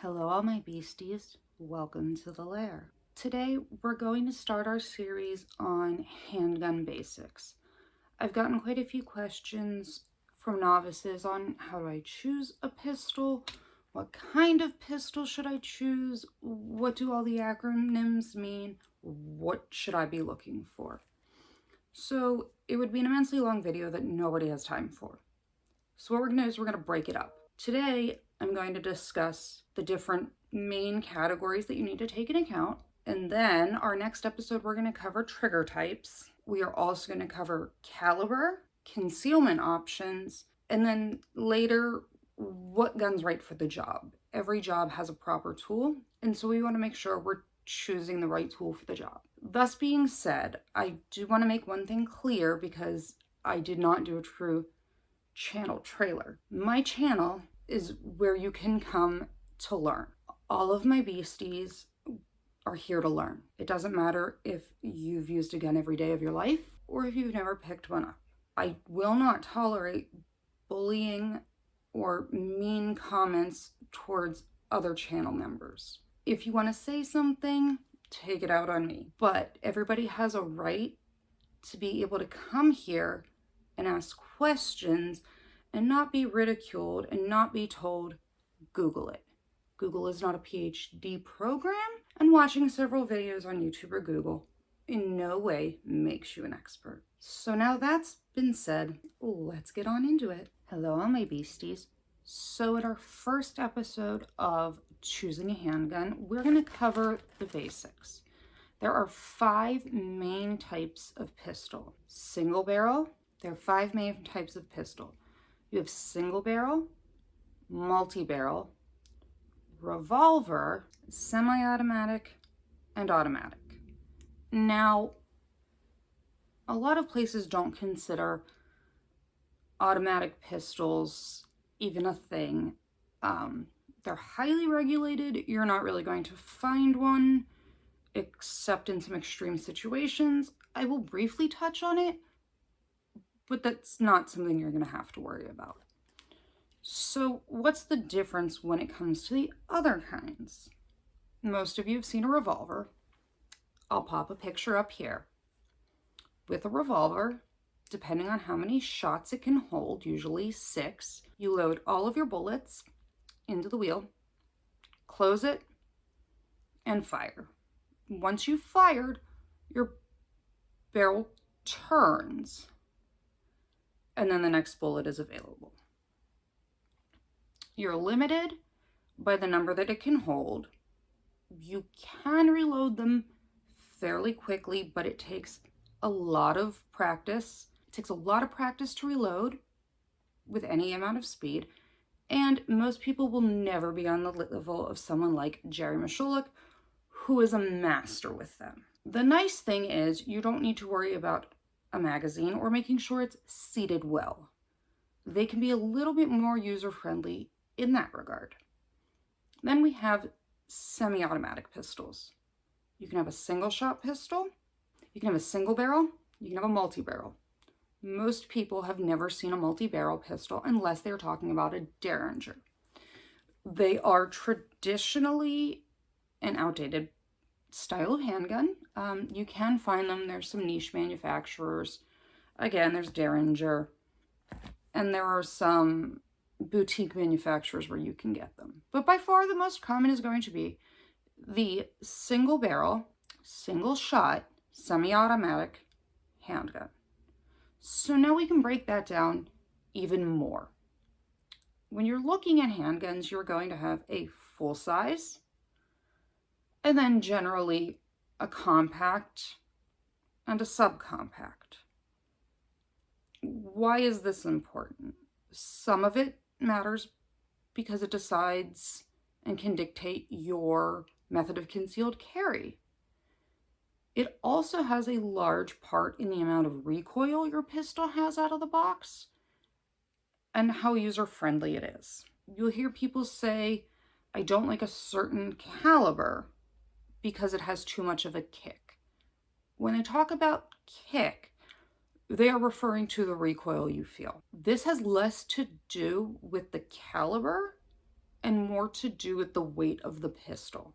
Hello all my beasties, welcome to the lair. Today we're going to start our series on handgun basics. I've gotten quite a few questions from novices on how do I choose a pistol, what kind of pistol should I choose, what do all the acronyms mean, what should I be looking for. So it would be an immensely long video that nobody has time for. So what we're going to do is we're going to break it up. Today, I'm going to discuss the different main categories that you need to take into account. And then our next episode, we're going to cover trigger types. We are also going to cover caliber, concealment options, and then later, what gun's right for the job. Every job has a proper tool, and so we want to make sure we're choosing the right tool for the job. Thus being said, I do want to make one thing clear because I did not do a true channel trailer. My channel is where you can come to learn. All of my beasties are here to learn. It doesn't matter if you've used a gun every day of your life or if you've never picked one up. I will not tolerate bullying or mean comments towards other channel members. If you want to say something, take it out on me. But everybody has a right to be able to come here and ask questions and not be ridiculed and not be told, Google it. Google is not a PhD program, and watching several videos on YouTube or Google in no way makes you an expert. So now that's been said, let's get on into it. Hello, all my beasties. So in our first episode of choosing a handgun, we're going to cover the basics. There are 5 main types of pistol. Single barrel. There are 5 main types of pistol. You have single barrel, multi-barrel, revolver, semi-automatic, and automatic. Now, a lot of places don't consider automatic pistols even a thing. They're highly regulated. You're not really going to find one except in some extreme situations. I will briefly touch on it, but that's not something you're going to have to worry about. So what's the difference when it comes to the other kinds? Most of you have seen a revolver. I'll pop a picture up here. With a revolver, depending on how many shots it can hold, usually 6, you load all of your bullets into the wheel, close it, and fire. Once you've fired, your barrel turns, and then the next bullet is available. You're limited by the number that it can hold. You can reload them fairly quickly, but it takes a lot of practice. It takes a lot of practice to reload with any amount of speed, and most people will never be on the level of someone like Jerry Mishulik, who is a master with them. The nice thing is you don't need to worry about a magazine or making sure it's seated well. They can be a little bit more user-friendly in that regard. Then we have semi-automatic pistols. You can have a single shot pistol, you can have a single barrel, you can have a multi-barrel. Most people have never seen a multi-barrel pistol unless they're talking about a Derringer. They are traditionally an outdated style of handgun. You can find them. There's some niche manufacturers. Again, there's Derringer. And there are some boutique manufacturers where you can get them. But by far the most common is going to be the single barrel, single shot, semi-automatic handgun. So now we can break that down even more. When you're looking at handguns, you're going to have a full size, and then generally a compact and a subcompact. Why is this important? Some of it matters because it decides and can dictate your method of concealed carry. It also has a large part in the amount of recoil your pistol has out of the box and how user-friendly it is. You'll hear people say, I don't like a certain caliber because it has too much of a kick. When they talk about kick, they are referring to the recoil you feel. This has less to do with the caliber and more to do with the weight of the pistol.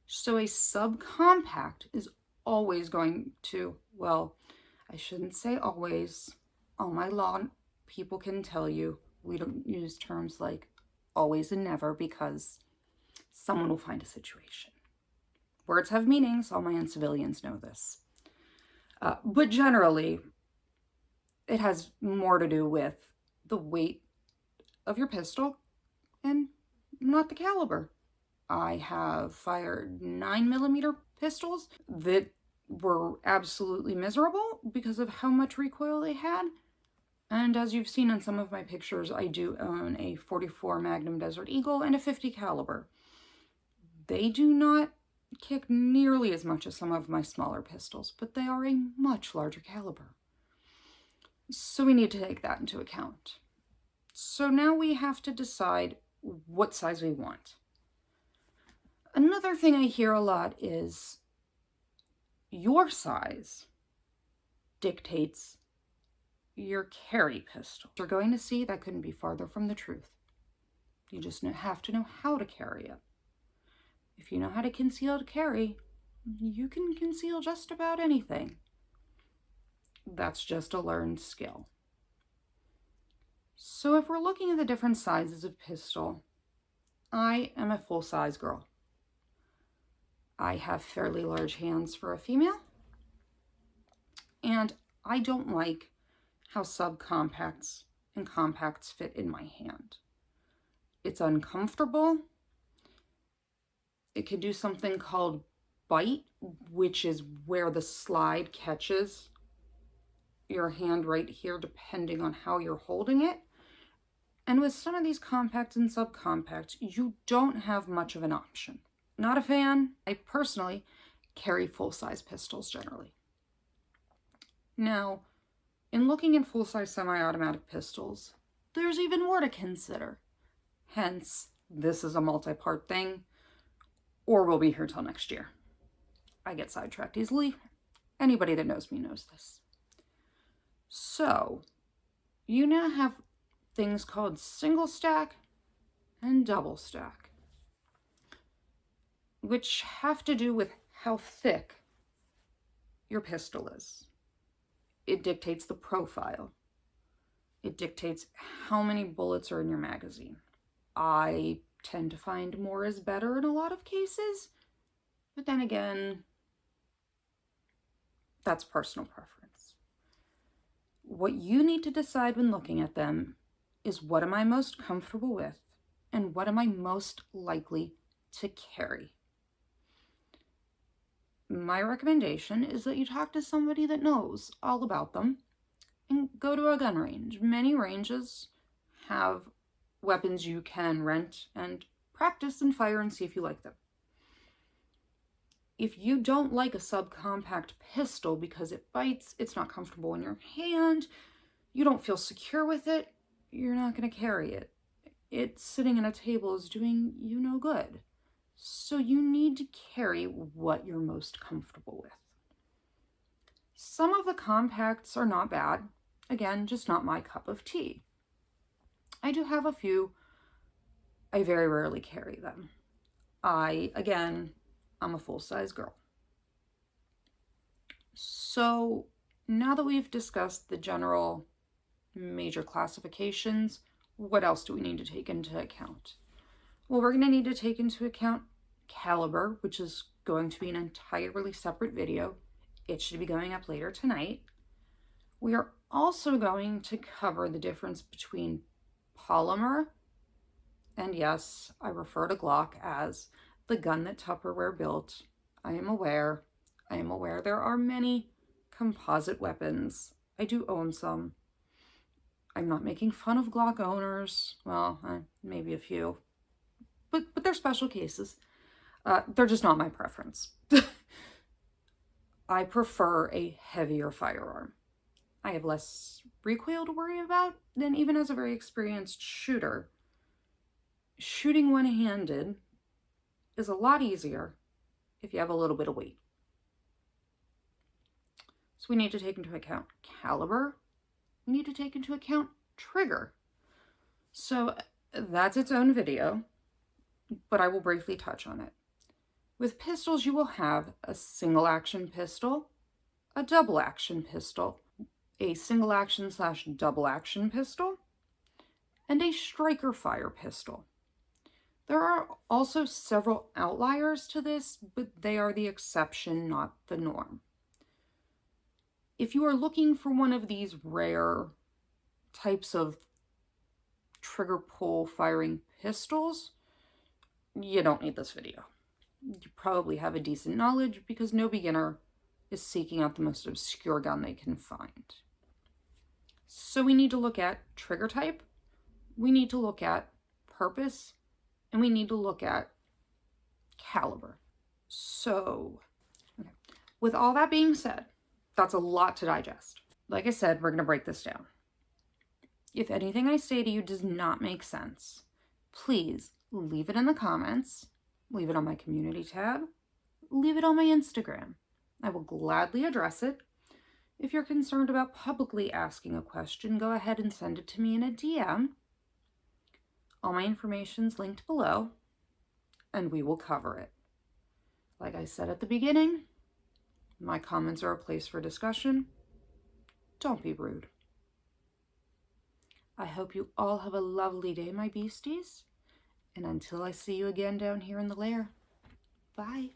So a subcompact is always going to, well, I shouldn't say always. All my law people can tell you we don't use terms like always and never because someone will find a situation. Words have meanings. All my uncivilians know this. But generally, it has more to do with the weight of your pistol and not the caliber. I have fired 9mm pistols that were absolutely miserable because of how much recoil they had. And as you've seen in some of my pictures, I do own a 44 Magnum Desert Eagle and a 50 caliber. They do not kick nearly as much as some of my smaller pistols, but they are a much larger caliber. So we need to take that into account. So now we have to decide what size we want. Another thing I hear a lot is your size dictates your carry pistol. You're going to see that couldn't be farther from the truth. You just have to know how to carry it. If you know how to concealed carry, you can conceal just about anything. That's just a learned skill. So if we're looking at the different sizes of pistol, I am a full-size girl. I have fairly large hands for a female, and I don't like how subcompacts and compacts fit in my hand. It's uncomfortable. It can do something called bite, which is where the slide catches your hand right here, depending on how you're holding it. And with some of these compacts and subcompacts, you don't have much of an option. Not a fan. I personally carry full-size pistols generally. Now, in looking at full-size semi-automatic pistols, there's even more to consider. Hence, this is a multi-part thing, or we'll be here till next year. I get sidetracked easily. Anybody that knows me knows this. So, you now have things called single stack and double stack, which have to do with how thick your pistol is. It dictates the profile. It dictates how many bullets are in your magazine. I tend to find more is better in a lot of cases, but then again, that's personal preference. What you need to decide when looking at them is what am I most comfortable with and what am I most likely to carry. My recommendation is that you talk to somebody that knows all about them and go to a gun range. Many ranges have weapons you can rent and practice and fire and see if you like them. If you don't like a subcompact pistol because it bites, it's not comfortable in your hand, you don't feel secure with it, you're not going to carry it. It sitting on a table is doing you no good. So you need to carry what you're most comfortable with. Some of the compacts are not bad. Again, just not my cup of tea. I do have a few. I very rarely carry them. I'm a full-size girl. So now that we've discussed the general major classifications, what else do we need to take into account? Well, we're going to need to take into account caliber, which is going to be an entirely separate video. It should be going up later tonight. We are also going to cover the difference between polymer, and yes, I refer to Glock as the gun that Tupperware built. I am aware there are many composite weapons. I do own some. I'm not making fun of Glock owners. Well, maybe a few. But they're special cases. They're just not my preference. I prefer a heavier firearm. I have less recoil to worry about than even as a very experienced shooter. Shooting one-handed is a lot easier if you have a little bit of weight. So we need to take into account caliber. We need to take into account trigger. So that's its own video. but I will briefly touch on it. With pistols, you will have a single action pistol, a double action pistol, a single action / double action pistol, and a striker fire pistol. There are also several outliers to this, but they are the exception, not the norm. If you are looking for one of these rare types of trigger pull firing pistols, you don't need this video. You probably have a decent knowledge because no beginner is seeking out the most obscure gun they can find. So we need to look at trigger type, we need to look at purpose, and we need to look at caliber. So, okay. With all that being said, that's a lot to digest. Like I said, we're going to break this down. If anything I say to you does not make sense, please leave it in the comments, leave it on my community tab, leave it on my Instagram. I will gladly address it. If you're concerned about publicly asking a question, go ahead and send it to me in a DM. All my information's linked below, and we will cover it. Like I said at the beginning, my comments are a place for discussion. Don't be rude. I hope you all have a lovely day, my beasties. And until I see you again down here in the lair, bye.